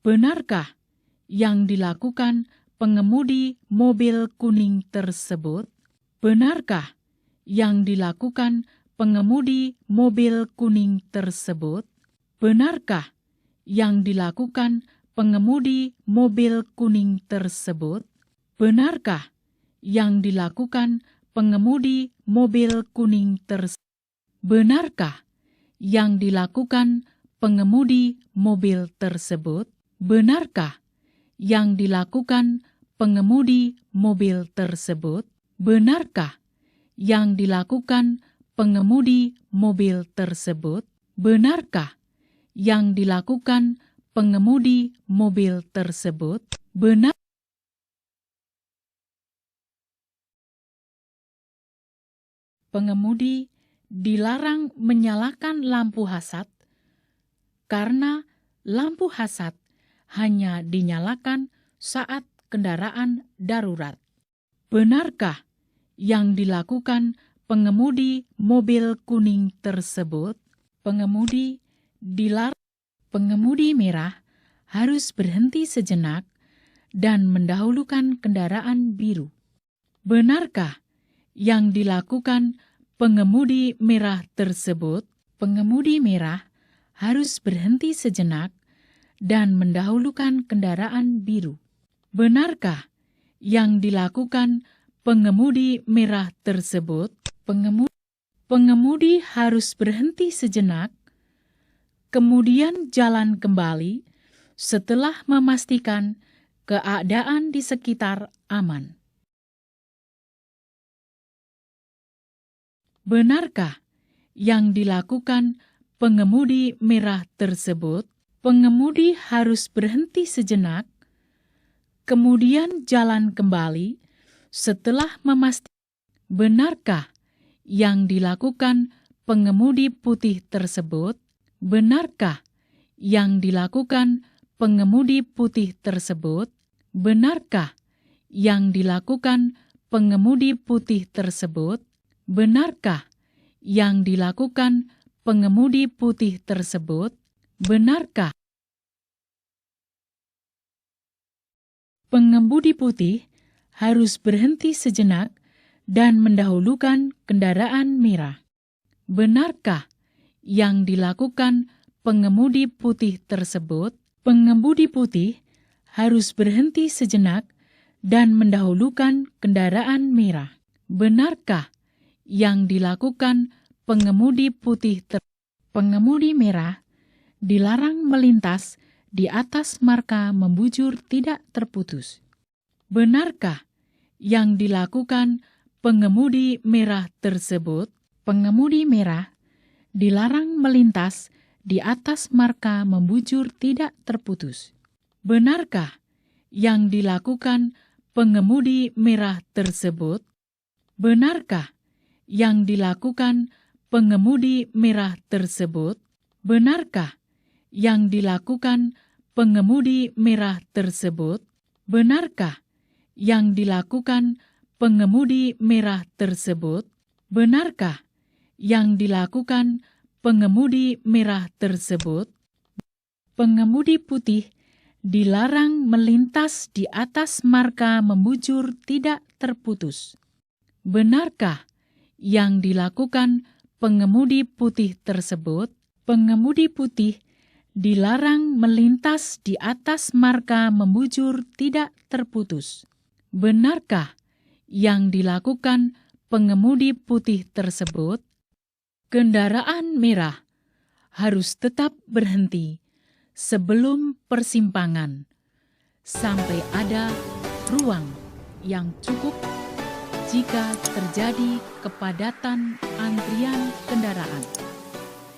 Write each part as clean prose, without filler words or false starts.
Benarkah yang dilakukan pengemudi mobil kuning tersebut? Benarkah yang dilakukan pengemudi mobil kuning tersebut? Benarkah yang dilakukan pengemudi mobil kuning tersebut? Benarkah yang dilakukan pengemudi mobil kuning tersebut? Benarkah yang dilakukan pengemudi mobil tersebut? Benarkah yang dilakukan pengemudi mobil tersebut? Benarkah yang dilakukan pengemudi mobil tersebut? Benarkah yang dilakukan pengemudi mobil tersebut? Benar. Pengemudi dilarang menyalakan lampu hazard karena lampu hazard hanya dinyalakan saat kendaraan darurat. Benarkah yang dilakukan pengemudi mobil kuning tersebut? Pengemudi merah harus berhenti sejenak dan mendahulukan kendaraan biru. Benarkah yang dilakukan pengemudi merah tersebut? Pengemudi merah harus berhenti sejenak dan mendahulukan kendaraan biru. Benarkah yang dilakukan pengemudi merah tersebut? Pengemudi harus berhenti sejenak, kemudian jalan kembali setelah memastikan keadaan di sekitar aman. Benarkah yang dilakukan pengemudi merah tersebut? Pengemudi harus berhenti sejenak, kemudian jalan kembali setelah memastikan. Benarkah yang dilakukan pengemudi putih tersebut? Benarkah yang dilakukan pengemudi putih tersebut? Benarkah yang dilakukan pengemudi putih tersebut? Benarkah yang dilakukan pengemudi putih tersebut? Benarkah pengemudi putih harus berhenti sejenak dan mendahulukan kendaraan merah? Benarkah yang dilakukan pengemudi putih tersebut? Pengemudi putih harus berhenti sejenak dan mendahulukan kendaraan merah. Benarkah yang dilakukan pengemudi putih pengemudi merah dilarang melintas di atas marka membujur tidak terputus? Benarkah yang dilakukan pengemudi merah tersebut? Pengemudi merah dilarang melintas di atas marka membujur tidak terputus. Benarkah yang dilakukan pengemudi merah tersebut? Benarkah yang dilakukan pengemudi merah tersebut? Benarkah yang dilakukan pengemudi merah tersebut? Benarkah yang dilakukan pengemudi merah tersebut? Benarkah yang dilakukan pengemudi merah tersebut? Pengemudi putih dilarang melintas di atas marka membujur tidak terputus. Benarkah yang dilakukan pengemudi putih tersebut? Pengemudi putih dilarang melintas di atas marka membujur tidak terputus. Benarkah yang dilakukan pengemudi putih tersebut? Kendaraan merah harus tetap berhenti sebelum persimpangan sampai ada ruang yang cukup jika terjadi kepadatan antrian kendaraan.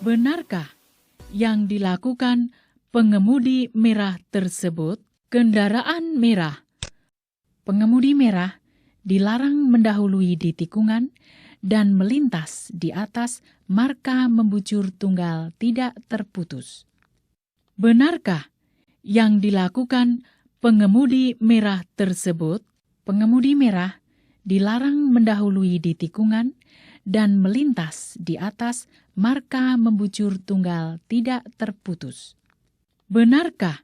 Benarkah yang dilakukan pengemudi merah tersebut? Kendaraan merah. Pengemudi merah dilarang mendahului di tikungan dan melintas di atas marka membujur tunggal tidak terputus. Benarkah yang dilakukan pengemudi merah tersebut? Pengemudi merah dilarang mendahului di tikungan dan melintas di atas marka membujur tunggal tidak terputus. Benarkah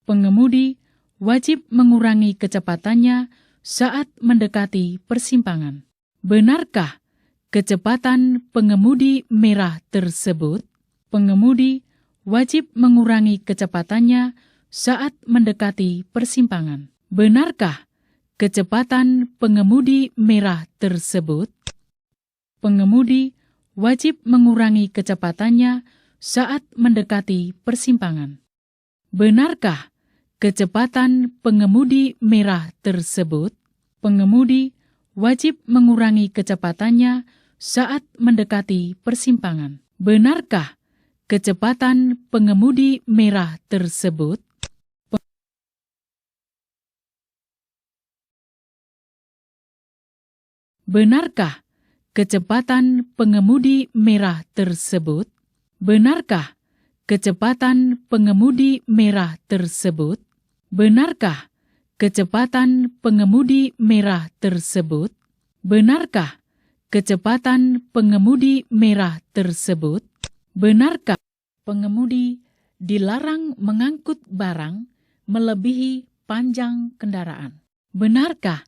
pengemudi wajib mengurangi kecepatannya saat mendekati persimpangan. Benarkah kecepatan pengemudi merah tersebut? Pengemudi wajib mengurangi kecepatannya saat mendekati persimpangan. Benarkah kecepatan pengemudi merah tersebut? Pengemudi wajib mengurangi kecepatannya saat mendekati persimpangan. Benarkah kecepatan pengemudi merah tersebut? Pengemudi wajib mengurangi kecepatannya saat mendekati persimpangan. Benarkah kecepatan pengemudi merah tersebut? Benarkah kecepatan pengemudi merah tersebut? Benarkah kecepatan pengemudi merah tersebut? Benarkah kecepatan pengemudi merah tersebut? Benarkah kecepatan pengemudi merah tersebut? Benarkah pengemudi dilarang mengangkut barang melebihi panjang kendaraan? Benarkah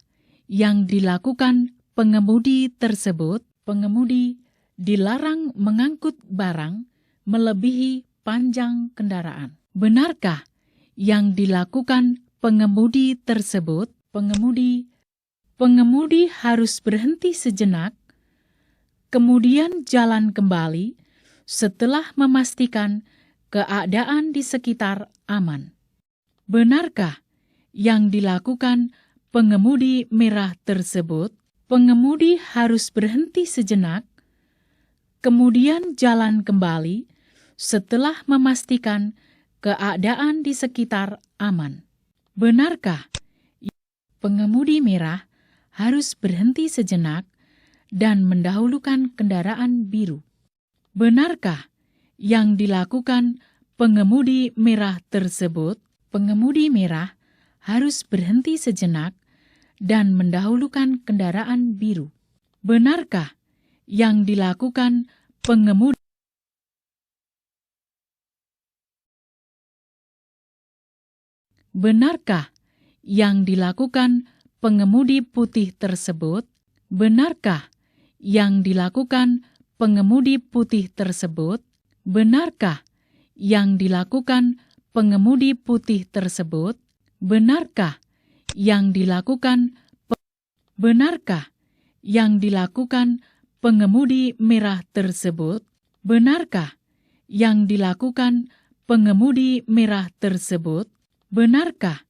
yang dilakukan pengemudi tersebut? Pengemudi dilarang mengangkut barang melebihi panjang kendaraan. Benarkah yang dilakukan pengemudi tersebut? Pengemudi harus berhenti sejenak, kemudian jalan kembali setelah memastikan keadaan di sekitar aman. Benarkah yang dilakukan pengemudi merah tersebut? Pengemudi harus berhenti sejenak, kemudian jalan kembali setelah memastikan keadaan di sekitar aman. Benarkah pengemudi merah harus berhenti sejenak dan mendahulukan kendaraan biru? Benarkah yang dilakukan pengemudi merah tersebut? Pengemudi merah harus berhenti sejenak dan mendahulukan kendaraan biru. Benarkah yang dilakukan pengemudi Benarkah yang dilakukan pengemudi putih tersebut? Benarkah yang dilakukan pengemudi putih tersebut? Benarkah yang dilakukan pengemudi putih tersebut? Benarkah yang dilakukan Benarkah yang dilakukan pengemudi merah tersebut? Benarkah yang dilakukan pengemudi merah tersebut? Benarkah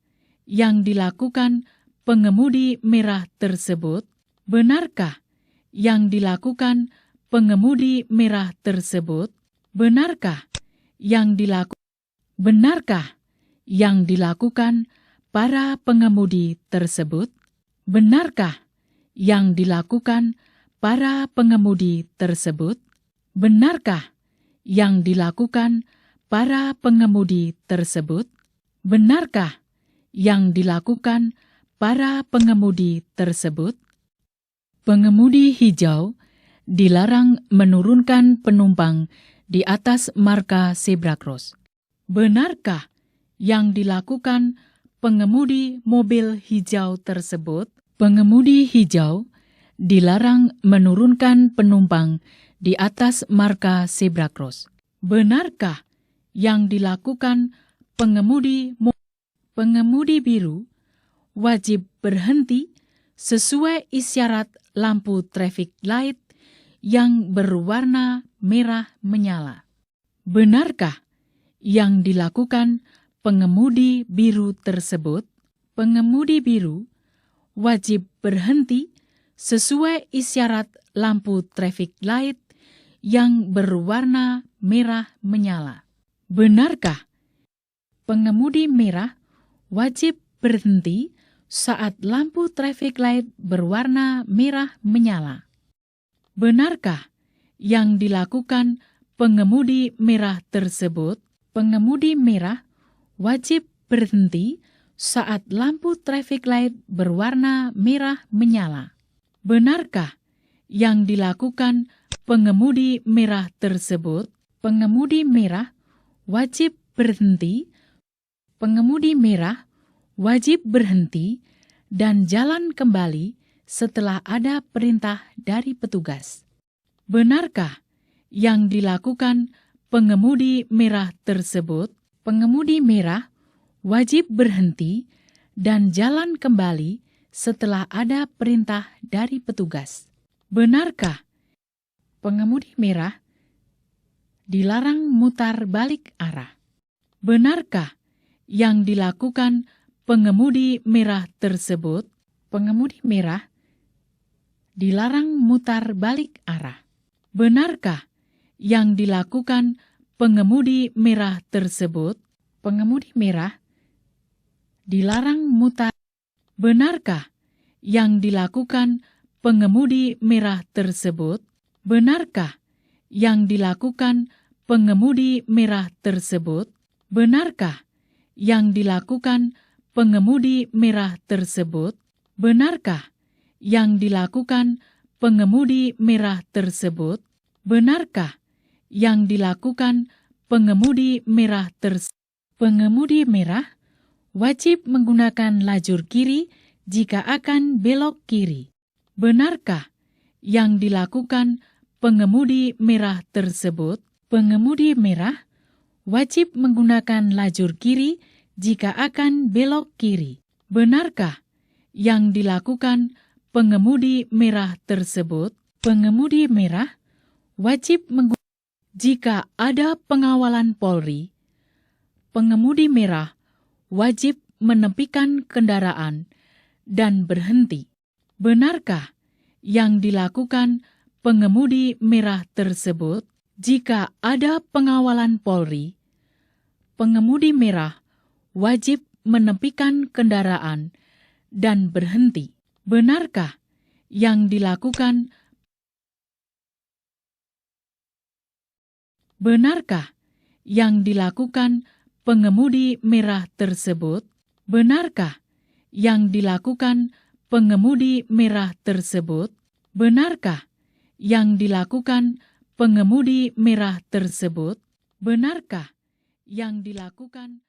yang dilakukan pengemudi merah tersebut? Benarkah yang dilakukan pengemudi merah tersebut? Benarkah yang dilakukan para pengemudi tersebut? Benarkah yang dilakukan para pengemudi tersebut? Benarkah yang dilakukan para pengemudi tersebut? Benarkah yang dilakukan para pengemudi tersebut? Pengemudi hijau dilarang menurunkan penumpang di atas marka zebra cross. Benarkah yang dilakukan pengemudi mobil hijau tersebut? Pengemudi hijau dilarang menurunkan penumpang di atas marka zebra cross. Benarkah yang dilakukan pengemudi biru wajib berhenti sesuai isyarat lampu traffic light yang berwarna merah menyala? Benarkah yang dilakukan pengemudi biru tersebut? Pengemudi biru wajib berhenti sesuai isyarat lampu traffic light yang berwarna merah menyala. Benarkah pengemudi merah wajib berhenti saat lampu traffic light berwarna merah menyala? Benarkah yang dilakukan pengemudi merah tersebut? Pengemudi merah wajib berhenti saat lampu traffic light berwarna merah menyala. Benarkah yang dilakukan pengemudi merah tersebut? Pengemudi merah wajib berhenti Pengemudi merah wajib berhenti dan jalan kembali setelah ada perintah dari petugas. Benarkah yang dilakukan pengemudi merah tersebut? Pengemudi merah wajib berhenti dan jalan kembali setelah ada perintah dari petugas. Benarkah pengemudi merah dilarang mutar balik arah? Benarkah yang dilakukan pengemudi merah tersebut? Pengemudi merah dilarang mutar balik arah. Benarkah yang dilakukan pengemudi merah tersebut? Pengemudi merah dilarang mutar. Benarkah yang dilakukan pengemudi merah tersebut? Benarkah yang dilakukan pengemudi merah tersebut? Benarkah yang dilakukan pengemudi merah tersebut? Benarkah yang dilakukan pengemudi merah tersebut? Benarkah yang dilakukan pengemudi merah tersebut? Pengemudi merah wajib menggunakan lajur kiri jika akan belok kiri. Benarkah yang dilakukan pengemudi merah tersebut? Pengemudi merah wajib menggunakan lajur kiri jika akan belok kiri. Benarkah yang dilakukan pengemudi merah tersebut? Pengemudi merah wajib menggunakan jika ada pengawalan Polri. Pengemudi merah wajib menepikan kendaraan dan berhenti. Benarkah yang dilakukan pengemudi merah tersebut? Jika ada pengawalan Polri, pengemudi merah wajib menepikan kendaraan dan berhenti. Benarkah yang dilakukan? Benarkah yang dilakukan pengemudi merah tersebut? Benarkah yang dilakukan pengemudi merah tersebut? Benarkah yang dilakukan pengemudi merah tersebut? Benarkah yang dilakukan